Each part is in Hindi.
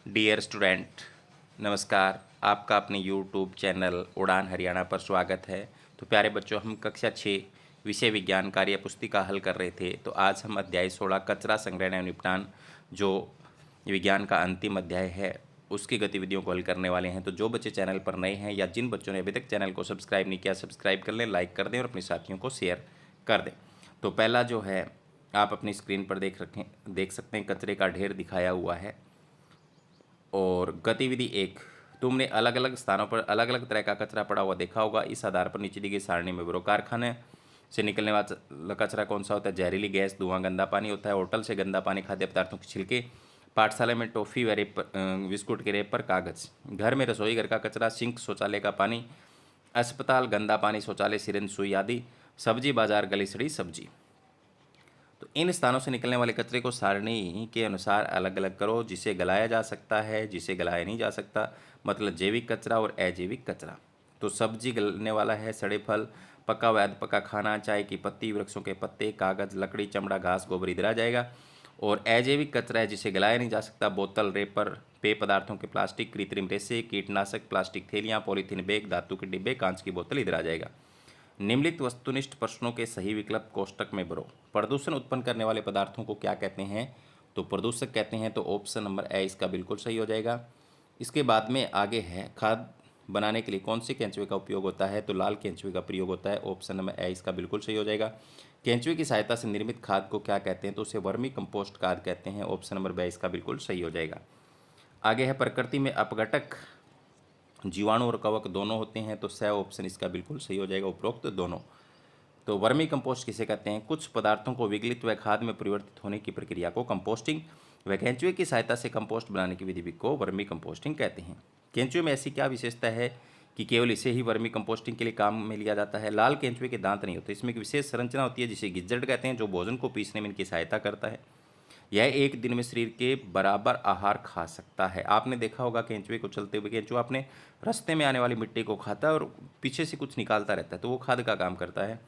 डियर स्टूडेंट, नमस्कार। आपका अपने यूट्यूब चैनल उड़ान हरियाणा पर स्वागत है। तो प्यारे बच्चों, हम कक्षा 6 विषय विज्ञान कार्य पुस्तिका हल कर रहे थे। तो आज हम अध्याय 16 कचरा संग्रहण एवं निपटान, जो विज्ञान का अंतिम अध्याय है, उसकी गतिविधियों को हल करने वाले हैं। तो जो बच्चे चैनल पर नए हैं या जिन बच्चों ने अभी तक चैनल को सब्सक्राइब नहीं किया, सब्सक्राइब कर लें, लाइक कर दें और अपने साथियों को शेयर कर दें। तो पहला जो है, आप अपनी स्क्रीन पर देख सकते हैं, कचरे का ढेर दिखाया हुआ है। और गतिविधि 1, तुमने अलग अलग स्थानों पर अलग अलग तरह का कचरा पड़ा हुआ देखा होगा। इस आधार पर नीचे दी गई सारणी में भरो। कारखाने से निकलने वाला कचरा कौन सा होता है? जहरीली गैस, धुआं, गंदा पानी होता है। होटल से गंदा पानी, खाद्य पदार्थों के छिलके। पाठशाला में टॉफ़ी व बिस्कुट के रेपर, कागज़। घर में रसोई घर का कचरा, सिंक, शौचालय का पानी। अस्पताल गंदा पानी, शौचालय, सिरिंज, सुई आदि। सब्जी बाजार गली सड़ी सब्जी। तो इन स्थानों से निकलने वाले कचरे को सारणी के अनुसार अलग अलग करो, जिसे गलाया जा सकता है, जिसे गलाया नहीं जा सकता, मतलब जैविक कचरा और अजैविक कचरा। तो सब्जी गलने वाला है सड़े फल, पका व अधपका खाना, चाय की पत्ती, वृक्षों के पत्ते, कागज़, लकड़ी, चमड़ा, घास, गोबर इधर आ जाएगा। और अजैविक कचरा है जिसे गलाया नहीं जा सकता, बोतल, रेपर, पेय पदार्थों के प्लास्टिक, कृत्रिम रेशे, कीटनाशक, प्लास्टिक थैलियाँ, पॉलीथीन बैग, धातु के डिब्बे, कांच की बोतल इधर आ जाएगा। निम्नलिखित वस्तुनिष्ठ प्रश्नों के सही विकल्प कोष्टक में भरो। प्रदूषण उत्पन्न करने वाले पदार्थों को क्या कहते हैं? तो प्रदूषक कहते हैं। तो ऑप्शन नंबर ए इसका बिल्कुल सही हो जाएगा। इसके बाद में आगे है, खाद बनाने के लिए कौन से केंचुए का उपयोग होता है? तो लाल केंचुए का प्रयोग होता है। ऑप्शन नंबर ए इसका बिल्कुल सही हो जाएगा। केंचुए की सहायता से निर्मित खाद को क्या कहते हैं? तो उसे वर्मी कंपोस्ट खाद कहते हैं। ऑप्शन नंबर बी इसका बिल्कुल सही हो जाएगा। आगे है, प्रकृति में अपघटक जीवाणु और कवक दोनों होते हैं। तो स ऑप्शन इसका बिल्कुल सही हो जाएगा, उपरोक्त दोनों। तो वर्मी कंपोस्ट किसे कहते हैं? कुछ पदार्थों को विगलित व खाद में परिवर्तित होने की प्रक्रिया को कंपोस्टिंग व केंचुए की सहायता से कंपोस्ट बनाने की विधि को वर्मी कंपोस्टिंग कहते हैं। केंचुए में ऐसी क्या विशेषता है कि केवल इसे ही वर्मी कंपोस्टिंग के लिए काम में लिया जाता है? लाल केंचुए के दांत नहीं होते, इसमें एक विशेष संरचना होती है जिसे गिज्जड़ कहते हैं, जो भोजन को पीसने में इनकी सहायता करता है। यह एक दिन में शरीर के बराबर आहार खा सकता है। आपने देखा होगा केंचुए को चलते हुए, केंचुआ अपने रास्ते में आने वाली मिट्टी को खाता है और पीछे से कुछ निकालता रहता है, तो वो खाद का काम करता है।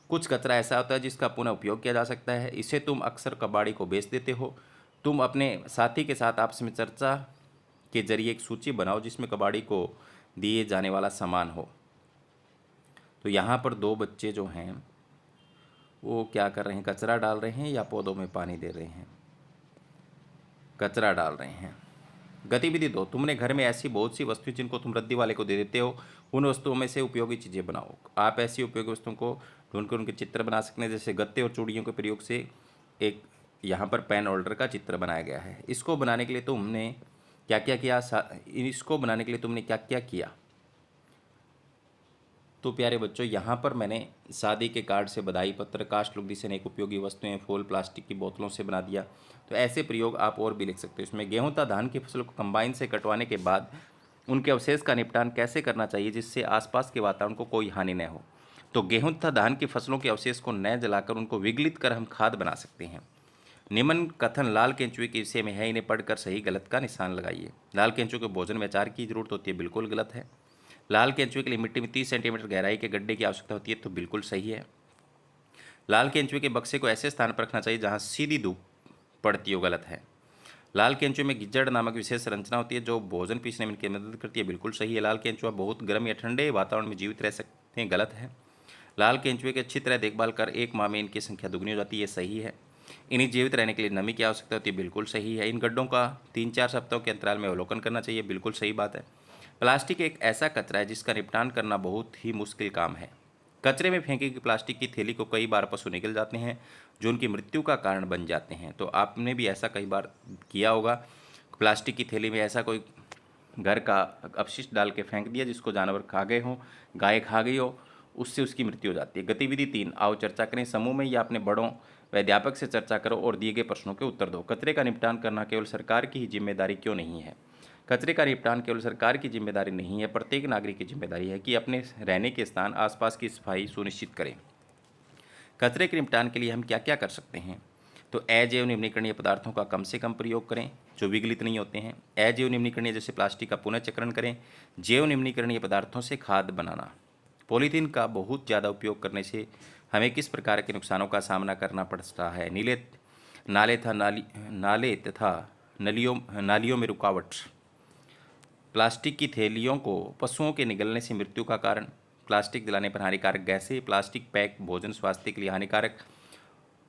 कुछ कचरा ऐसा होता है जिसका पुनः उपयोग किया जा सकता है, इसे तुम अक्सर कबाड़ी को बेच देते हो। तुम अपने साथी के साथ आपस में चर्चा के जरिए एक सूची बनाओ जिसमें कबाड़ी को दिए जाने वाला सामान हो। तो यहाँ पर दो बच्चे जो हैं वो क्या कर रहे हैं? कचरा डाल रहे हैं या पौधों में पानी दे रहे हैं? कचरा डाल रहे हैं। गतिविधि 2, तुमने घर में ऐसी बहुत सी वस्तुएं जिनको तुम रद्दी वाले को दे देते हो, उन वस्तुओं में से उपयोगी चीज़ें बनाओ। आप ऐसी उपयोगी वस्तुओं को ढूंढकर उनके चित्र बना सकते हैं, जैसे गत्ते और चूड़ियों के प्रयोग से एक यहाँ पर पेन होल्डर का चित्र बनाया गया है। इसको बनाने के लिए तुमने क्या क्या किया? इसको बनाने के लिए तुमने क्या क्या किया? तो प्यारे बच्चों, यहाँ पर मैंने शादी के कार्ड से बधाई पत्र, कास्ट लुगदी से अनेक उपयोगी वस्तुएं, फूल प्लास्टिक की बोतलों से बना दिया। तो ऐसे प्रयोग आप और भी लिख सकते हो। इसमें गेहूं तथा धान की फसल को कंबाइन से कटवाने के बाद उनके अवशेष का निपटान कैसे करना चाहिए जिससे आसपास के वातावरण को कोई हानि न हो? तो गेहूं तथा धान की फसलों के अवशेष को न जलाकर उनको विगलित कर हम खाद बना सकते हैं। निम्न कथन लाल केंचुए के विषय में है, इन्हें पढ़कर सही गलत का निशान लगाइए। लाल केंचुए को भोजन में अचार की जरूरत होती है, बिल्कुल गलत है। लाल केंचुए के लिए मिट्टी में 30 सेंटीमीटर गहराई के गड्ढे की आवश्यकता होती है, तो बिल्कुल सही है। लाल केंचुए के बक्से को ऐसे स्थान पर रखना चाहिए जहां सीधी धूप पड़ती हो, गलत है। लाल केंचुए में गिज्जड़ नामक विशेष संरचना होती है जो भोजन पीसने में इनकी मदद करती है, बिल्कुल सही है। लाल केंचुआ बहुत गर्म या ठंडे वातावरण में जीवित रह सकते हैं, गलत है। लाल केंचुए की अच्छी तरह देखभाल कर 1 माह में इनकी संख्या दुगनी हो जाती है, सही है। इन्हें जीवित रहने के लिए नमी की आवश्यकता होती है, बिल्कुल सही है। इन गड्ढों का 3-4 सप्ताहों के अंतराल में अवलोकन करना चाहिए, बिल्कुल सही बात है। प्लास्टिक एक ऐसा कचरा है जिसका निपटान करना बहुत ही मुश्किल काम है। कचरे में फेंकी गई प्लास्टिक की थैली को कई बार पशु निगल जाते हैं, जो उनकी मृत्यु का कारण बन जाते हैं। तो आपने भी ऐसा कई बार किया होगा, प्लास्टिक की थैली में ऐसा कोई घर का अपशिष्ट डाल के फेंक दिया जिसको जानवर खा गए हों, गाय खा गई हो, उससे उसकी मृत्यु हो जाती है। गतिविधि 3, आओ चर्चा करें। समूह में या अपने बड़ों व अध्यापक से चर्चा करो और दिए गए प्रश्नों के उत्तर दो। कचरे का निपटान करना केवल सरकार की ही जिम्मेदारी क्यों नहीं है? कचरे का निपटान केवल सरकार की जिम्मेदारी नहीं है, प्रत्येक नागरिक की जिम्मेदारी है कि अपने रहने के स्थान आसपास की सफाई सुनिश्चित करें। कचरे के निपटान के लिए हम क्या क्या कर सकते हैं? तो अजैव निम्नीकरणीय पदार्थों का कम से कम प्रयोग करें जो विगलित नहीं होते हैं। अजैव निम्नीकरणीय जैसे प्लास्टिक का पुनःचक्रण करें। जैव निम्नीकरणीय पदार्थों से खाद बनाना। पॉलीथीन का बहुत ज़्यादा उपयोग करने से हमें किस प्रकार के नुकसानों का सामना करना पड़ता है? नाले तथा नालियों में रुकावट। प्लास्टिक की थैलियों को पशुओं के निगलने से मृत्यु का कारण। प्लास्टिक जलाने पर हानिकारक गैसें। प्लास्टिक पैक भोजन स्वास्थ्य के लिए हानिकारक।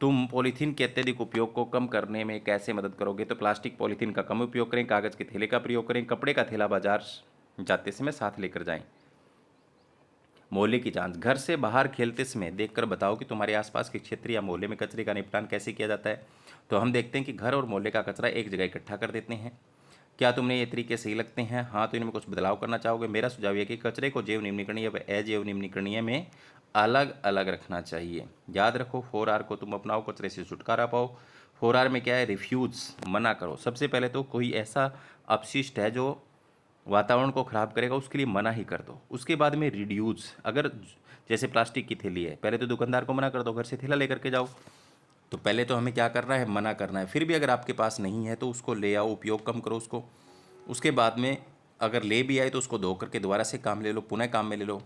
तुम पॉलीथीन के अत्यधिक उपयोग को कम करने में कैसे मदद करोगे? तो प्लास्टिक पॉलीथीन का कम उपयोग करें, कागज़ के थैले का प्रयोग करें, कपड़े का थैला बाजार जाते समय साथ लेकर जाएं। मोहल्ले की जांच। घर से बाहर खेलते समय देखकर बताओ कि तुम्हारे आसपास के क्षेत्र या मोहल्ले में कचरे का निपटान कैसे किया जाता है। तो हम देखते हैं कि घर और मोहल्ले का कचरा एक जगह इकट्ठा कर देते हैं। क्या तुमने ये तरीके सही लगते हैं? हाँ तो इनमें कुछ बदलाव करना चाहोगे? मेरा सुझाव ये कि कचरे को जैव निम्नीकरणीय व अजैव निम्नीकरणीय में अलग अलग रखना चाहिए। याद रखो 4R को तुम अपनाओ, कचरे से छुटकारा पाओ। 4R में क्या है? रिफ्यूज़, मना करो। सबसे पहले तो कोई ऐसा अपशिष्ट है जो वातावरण को ख़राब करेगा, उसके लिए मना ही कर दो। उसके बाद में रिड्यूस, अगर जैसे प्लास्टिक की थैली है, पहले तो दुकानदार को मना कर दो, घर से थैला लेकर के जाओ। तो पहले तो हमें क्या करना है? मना करना है। फिर भी अगर आपके पास नहीं है तो उसको ले आओ, उपयोग कम करो उसको। उसके बाद में अगर ले भी आए तो उसको धो करके दोबारा से काम ले लो, पुनः काम में ले लो।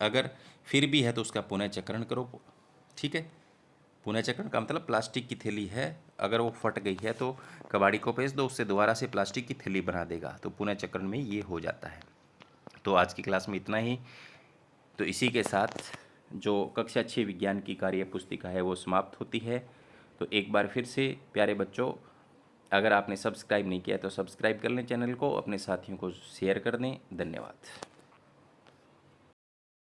अगर फिर भी है तो उसका पुनः चक्रण करो। ठीक है, पुनः चक्रण का मतलब प्लास्टिक की थैली है, अगर वो फट गई है तो कबाड़ी को भेज दो, उससे दोबारा से प्लास्टिक की थैली बना देगा। तो पुनः चक्रण में ये हो जाता है। तो आज की क्लास में इतना ही। तो इसी के साथ जो कक्षा 6 विज्ञान की कार्य पुस्तिका है वो समाप्त होती है। तो एक बार फिर से प्यारे बच्चों, अगर आपने सब्सक्राइब नहीं किया तो सब्सक्राइब कर लें चैनल को, अपने साथियों को शेयर कर दें। धन्यवाद।